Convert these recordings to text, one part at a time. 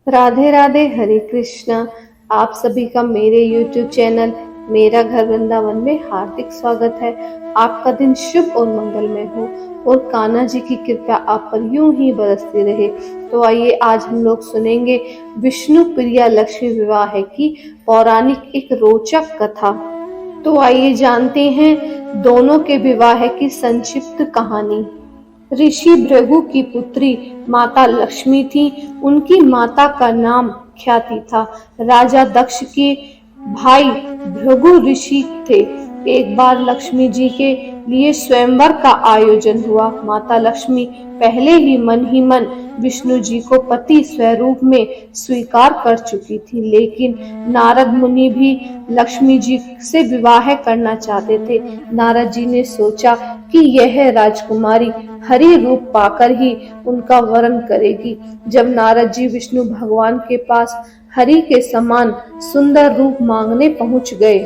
राधे राधे, हरे कृष्णा। आप सभी का मेरे YouTube चैनल मेरा घर वृंदावन में हार्दिक स्वागत है। आपका दिन शुभ और मंगलमय हो और कान्हा जी की कृपा आप पर यूं ही बरसती रहे। तो आइए आज हम लोग सुनेंगे विष्णु प्रिया लक्ष्मी विवाह की पौराणिक एक रोचक कथा। तो आइए जानते हैं दोनों के विवाह की संक्षिप्त कहानी। ऋषि भृगु की पुत्री माता लक्ष्मी थी। उनकी माता का नाम ख्याति था। राजा दक्ष के भाई भृगु ऋषि थे। एक बार लक्ष्मी जी के लिए स्वयंवर का आयोजन हुआ। माता लक्ष्मी पहले ही मन विष्णु जी को पति स्वरूप में स्वीकार कर चुकी थी, लेकिन नारद मुनि भी लक्ष्मी जी से विवाह करना चाहते थे। नारद जी ने सोचा कि यह राजकुमारी हरि रूप पाकर ही उनका वरण करेगी। जब नारद जी विष्णु भगवान के पास हरि के समान सुंदर रूप मांगने पहुंच गए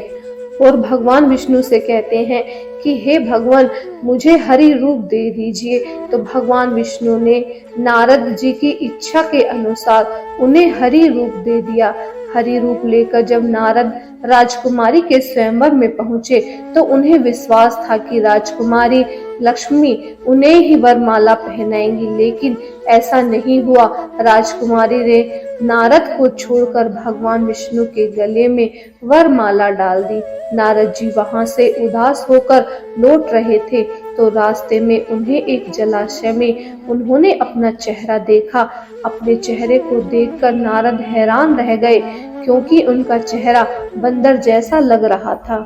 और भगवान विष्णु से कहते हैं कि हे भगवान, मुझे हरि रूप दे दीजिए, तो भगवान विष्णु ने नारद जी की इच्छा के अनुसार उन्हें हरि रूप दे दिया। हरि रूप लेकर जब नारद राजकुमारी के स्वयंवर में पहुंचे तो उन्हें विश्वास था कि राजकुमारी लक्ष्मी उन्हें ही वरमाला पहनाएंगी, लेकिन ऐसा नहीं हुआ। राजकुमारी ने नारद को छोड़कर भगवान विष्णु के गले में वरमाला डाल दी। नारद जी वहां से उदास होकर लौट रहे थे तो रास्ते में उन्हें एक जलाशय में उन्होंने अपना चेहरा देखा। अपने चेहरे को देखकर नारद हैरान रह गए, क्योंकि उनका चेहरा बंदर जैसा लग रहा था।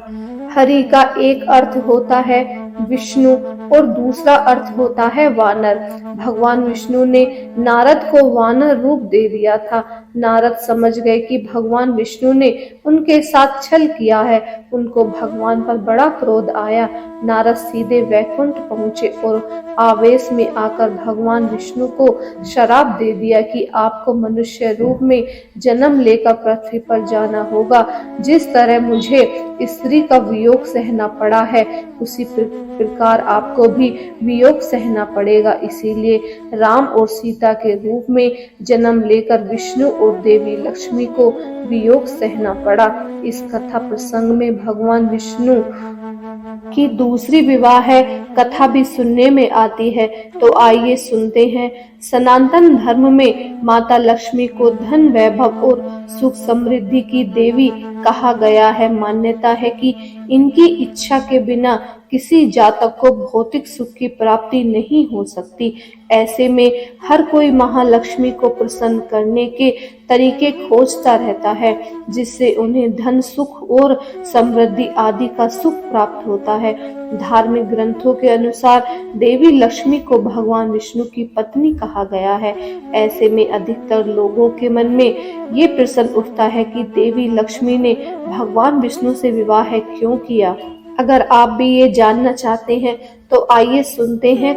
हरि का एक अर्थ होता है विष्णु और दूसरा अर्थ होता है वानर। भगवान विष्णु ने नारद को वानर रूप दे दिया था। नारद समझ गए कि भगवान विष्णु ने उनके साथ छल किया है। उनको भगवान पर बड़ा क्रोध आया। नारद सीधे वैकुंठ पहुंचे और आवेश में आकर भगवान विष्णु को श्राप दे दिया कि आपको मनुष्य रूप में जन्म लेकर पृथ्वी पर जाना होगा। जिस तरह मुझे स्त्री का वियोग सहना पड़ा है, उसी प्रकार आपको भी वियोग सहना पड़ेगा। इसीलिए राम और सीता के रूप में जन्म लेकर विष्णु और देवी लक्ष्मी को वियोग सहना पड़ा। इस कथा प्रसंग में भगवान विष्णु की दूसरी विवाह कथा भी सुनने में आती है। तो आइए सुनते हैं। सनातन धर्म में माता लक्ष्मी को धन, वैभव और सुख समृद्धि की देवी कहा गया है। मान्यता है कि इनकी इच्छा के बिना किसी जातक को भौतिक सुख की प्राप्ति नहीं हो सकती। ऐसे में हर कोई महालक्ष्मी को प्रसन्न करने के तरीके खोजता रहता है, जिससे उन्हें धन, सुख और समृद्धि आदि का सुख प्राप्त होता है। धार्मिक ग्रंथों के अनुसार देवी लक्ष्मी को भगवान विष्णु की पत्नी कहा गया है। ऐसे में अधिकतर लोगों के मन में ये प्रश्न उठता है कि देवी लक्ष्मी ने भगवान विष्णु से विवाह क्यों किया। अगर आप भी ये जानना चाहते हैं तो आइए सुनते हैं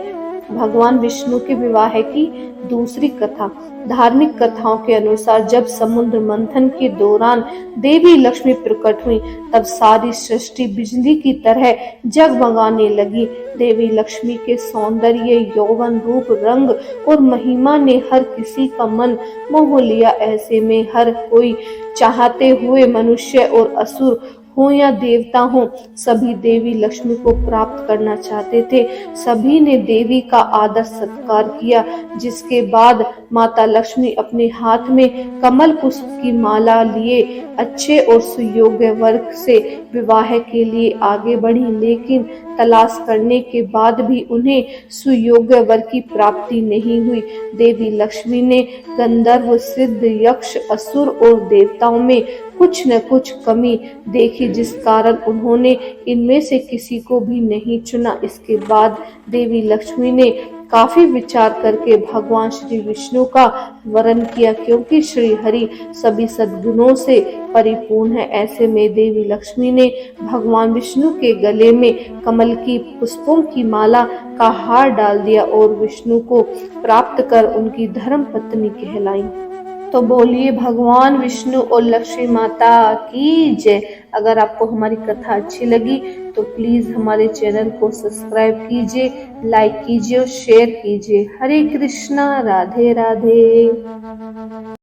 भगवान विष्णु के विवाह की दूसरी कथा। धार्मिक कथाओं के अनुसार जब समुद्र मंथन के दौरान देवी लक्ष्मी प्रकट हुई, तब सारी सृष्टि बिजली की तरह जगमगाने लगी। देवी लक्ष्मी के सौंदर्य, यौवन, रूप, रंग और महिमा ने हर किसी का मन मोह लिया। ऐसे में हर कोई चाहते हुए मनुष्य और असुर हो या देवता हो, सभी देवी लक्ष्मी को प्राप्त करना चाहते थे। सभी ने देवी का आदर सत्कार किया, जिसके बाद माता लक्ष्मी अपने हाथ में कमल पुष्प की माला लिए अच्छे और सुयोग्य वर्ग से विवाह के लिए आगे बढ़ी, लेकिन तलाश करने के बाद भी उन्हें सुयोग्य वर की प्राप्ति नहीं हुई। देवी लक्ष्मी ने गंधर्व, सिद्ध, यक्ष, असुर और देवताओं में कुछ न कुछ कमी देखी, जिस कारण उन्होंने इनमें से किसी को भी नहीं चुना। इसके बाद देवी लक्ष्मी ने काफी विचार करके भगवान श्री विष्णु का वरण किया, क्योंकि श्री हरि सभी सद्गुणों से परिपूर्ण है। ऐसे में देवी लक्ष्मी ने भगवान विष्णु के गले में कमल की पुष्पों की माला का हार डाल दिया और विष्णु को प्राप्त कर उनकी धर्म पत्नी कहलाई। तो बोलिए भगवान विष्णु और लक्ष्मी माता की जय। अगर आपको हमारी कथा अच्छी लगी तो प्लीज हमारे चैनल को सब्सक्राइब कीजिए, लाइक कीजिए और शेयर कीजिए। हरे कृष्णा, राधे राधे।